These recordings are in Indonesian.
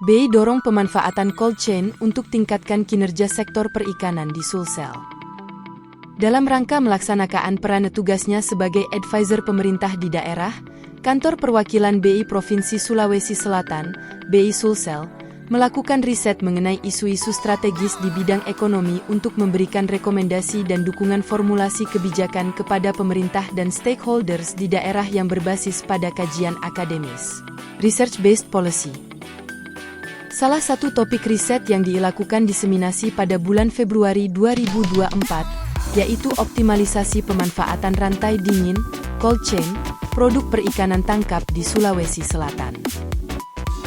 BI dorong pemanfaatan cold chain untuk tingkatkan kinerja sektor perikanan di Sulsel. Dalam rangka melaksanakan peran tugasnya sebagai advisor pemerintah di daerah, Kantor Perwakilan BI Provinsi Sulawesi Selatan, BI Sulsel, melakukan riset mengenai isu-isu strategis di bidang ekonomi untuk memberikan rekomendasi dan dukungan formulasi kebijakan kepada pemerintah dan stakeholders di daerah yang berbasis pada kajian akademis. Research-based policy. Salah satu topik riset yang dilakukan diseminasi pada bulan Februari 2024, yaitu optimalisasi pemanfaatan rantai dingin, cold chain, produk perikanan tangkap di Sulawesi Selatan.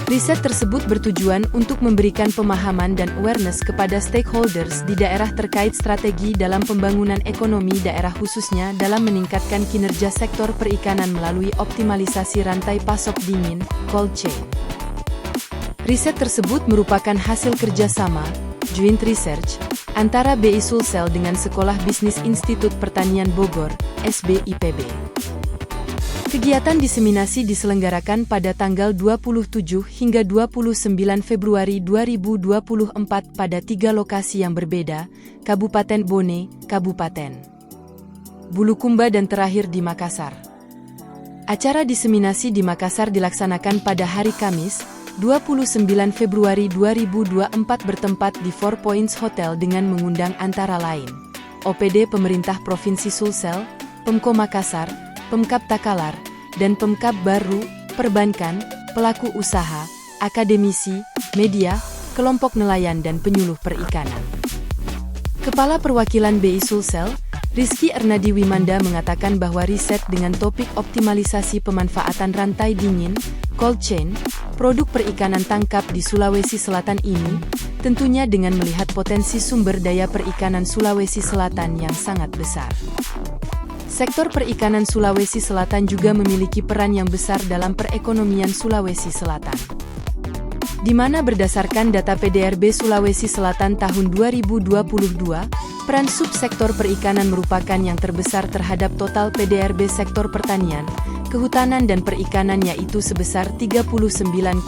Riset tersebut bertujuan untuk memberikan pemahaman dan awareness kepada stakeholders di daerah terkait strategi dalam pembangunan ekonomi daerah khususnya dalam meningkatkan kinerja sektor perikanan melalui optimalisasi rantai pasok dingin, cold chain. Riset tersebut merupakan hasil kerjasama, joint research, antara BI Sulsel dengan Sekolah Bisnis Institut Pertanian Bogor, SBIPB. Kegiatan diseminasi diselenggarakan pada tanggal 27 hingga 29 Februari 2024 pada 3 lokasi yang berbeda, Kabupaten Bone, Kabupaten Bulukumba dan terakhir di Makassar. Acara diseminasi di Makassar dilaksanakan pada hari Kamis, 29 Februari 2024 bertempat di Four Points Hotel dengan mengundang antara lain OPD Pemerintah Provinsi Sulsel, Pemko Makassar, Pemkab Takalar, dan Pemkab Baru, perbankan, pelaku usaha, akademisi, media, kelompok nelayan dan penyuluh perikanan. Kepala Perwakilan BI Sulsel, Rizky Ernadi Wimanda mengatakan bahwa riset dengan topik optimalisasi pemanfaatan rantai dingin, cold chain, produk perikanan tangkap di Sulawesi Selatan ini, tentunya dengan melihat potensi sumber daya perikanan Sulawesi Selatan yang sangat besar. Sektor perikanan Sulawesi Selatan juga memiliki peran yang besar dalam perekonomian Sulawesi Selatan. Di mana berdasarkan data PDRB Sulawesi Selatan tahun 2022, peran subsektor perikanan merupakan yang terbesar terhadap total PDRB sektor pertanian, kehutanan dan perikanan yaitu sebesar 39,3%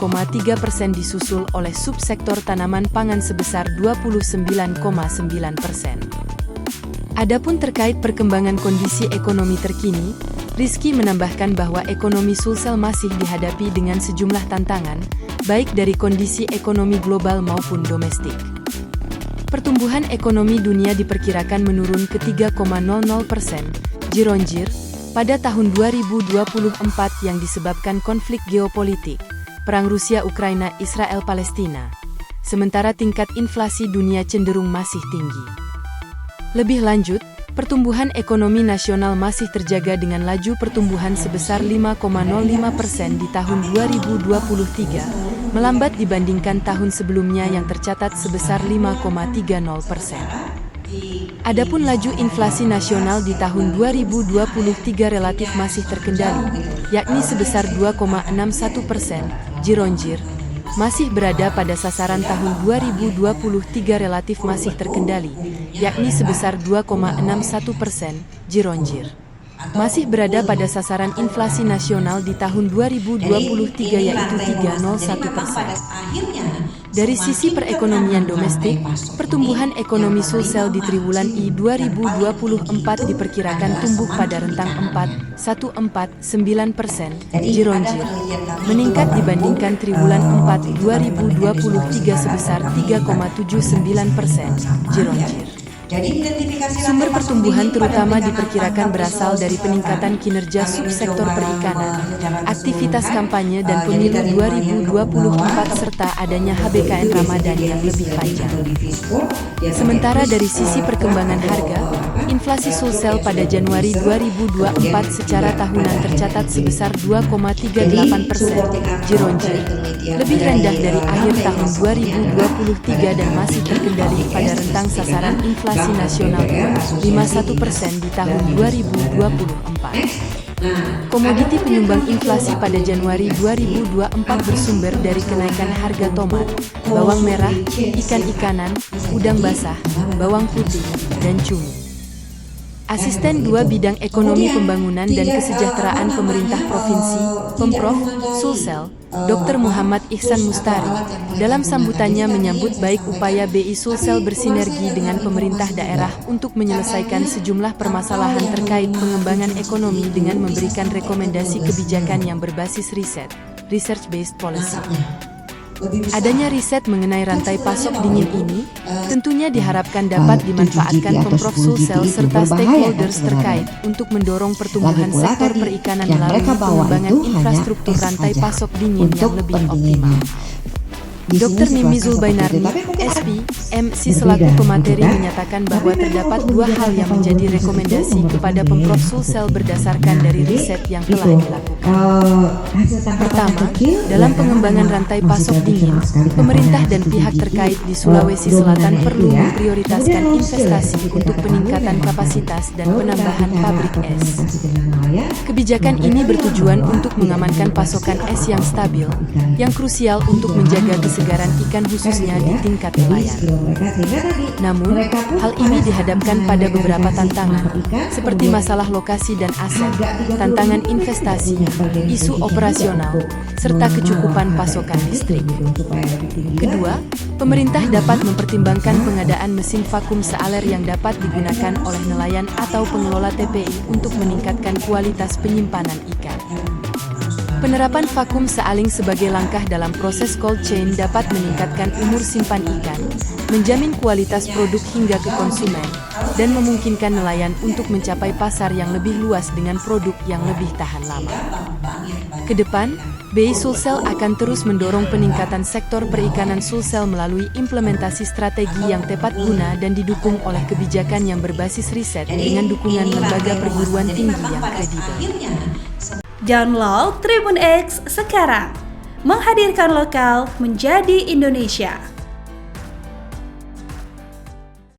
disusul oleh subsektor tanaman pangan sebesar 29,9%. Adapun terkait perkembangan kondisi ekonomi terkini, Rizky menambahkan bahwa ekonomi Sulsel masih dihadapi dengan sejumlah tantangan, baik dari kondisi ekonomi global maupun domestik. Pertumbuhan ekonomi dunia diperkirakan menurun ke 3,00% year-on-year pada tahun 2024 yang disebabkan konflik geopolitik, perang Rusia-Ukraina, Israel-Palestina. Sementara tingkat inflasi dunia cenderung masih tinggi. Lebih lanjut, pertumbuhan ekonomi nasional masih terjaga dengan laju pertumbuhan sebesar 5,05% di tahun 2023, melambat dibandingkan tahun sebelumnya yang tercatat sebesar 5,30%. Adapun laju inflasi nasional di tahun 2023 relatif masih terkendali, yakni sebesar 2,61% year-on-year, masih berada pada sasaran tahun 2023 relatif masih terkendali, yakni sebesar 2,61% year-on-year. Masih berada pada sasaran inflasi nasional di tahun 2023 yaitu 3,01%. Dari sisi perekonomian domestik, pertumbuhan ekonomi Sulsel di triwulan I 2024 diperkirakan tumbuh pada rentang 4,149% year-on-year, meningkat dibandingkan triwulan 4 2023 sebesar 3,79% year-on-year. Sumber pertumbuhan terutama diperkirakan berasal dari peningkatan kinerja subsektor perikanan, aktivitas kampanye dan pemilu 2024 serta adanya HBKN Ramadan yang lebih panjang. Sementara dari sisi perkembangan harga, inflasi Sulsel pada Januari 2024 secara tahunan tercatat sebesar 2,38% year-on-year, lebih rendah dari akhir tahun 2023 dan masih terkendali pada rentang sasaran inflasi nasional 2,51% di tahun 2024. Komoditi penyumbang inflasi pada Januari 2024 bersumber dari kenaikan harga tomat, bawang merah, ikan-ikanan, udang basah, bawang putih, dan cumi. Asisten 2 Bidang Ekonomi Pembangunan dan Kesejahteraan Pemerintah Provinsi, Pemprov, Sulsel, Dr. Muhammad Ihsan Mustari, dalam sambutannya menyambut baik upaya BI Sulsel bersinergi dengan pemerintah daerah untuk menyelesaikan sejumlah permasalahan terkait pengembangan ekonomi dengan memberikan rekomendasi kebijakan yang berbasis riset, research-based policy. Adanya riset mengenai rantai pasok dingin ini tentunya diharapkan dapat dimanfaatkan Pemprov Sulsel serta stakeholders terkait untuk mendorong pertumbuhan sektor perikanan melalui pengembangan infrastruktur rantai pasok dingin yang lebih optimal. Dr. Mimi Zulbainarni, SP, MC selaku pemateri menyatakan bahwa terdapat 2 hal yang menjadi rekomendasi kepada Pemprov Sulsel berdasarkan dari riset yang telah dilakukan. Pertama, dalam pengembangan rantai pasok dingin, pemerintah dan pihak terkait di Sulawesi Selatan perlu memprioritaskan investasi untuk peningkatan kapasitas dan penambahan pabrik es. Kebijakan ini bertujuan untuk mengamankan pasokan es yang stabil, yang krusial untuk menjaga kesegaran ikan khususnya di tingkat nelayan. Namun, hal ini dihadapkan pada beberapa tantangan, seperti masalah lokasi dan aset, tantangan investasi, isu operasional, serta kecukupan pasokan listrik. Kedua, pemerintah dapat mempertimbangkan pengadaan mesin vakum sealer yang dapat digunakan oleh nelayan atau pengelola TPI untuk meningkatkan kualitas penyimpanan ikan. Penerapan vakum sealing sebagai langkah dalam proses cold chain dapat meningkatkan umur simpan ikan, menjamin kualitas produk hingga ke konsumen, dan memungkinkan nelayan untuk mencapai pasar yang lebih luas dengan produk yang lebih tahan lama. Kedepan, BI Sulsel akan terus mendorong peningkatan sektor perikanan Sulsel melalui implementasi strategi yang tepat guna dan didukung oleh kebijakan yang berbasis riset dengan dukungan lembaga perguruan tinggi yang kredibel. Download Tribun X sekarang, menghadirkan lokal menjadi Indonesia.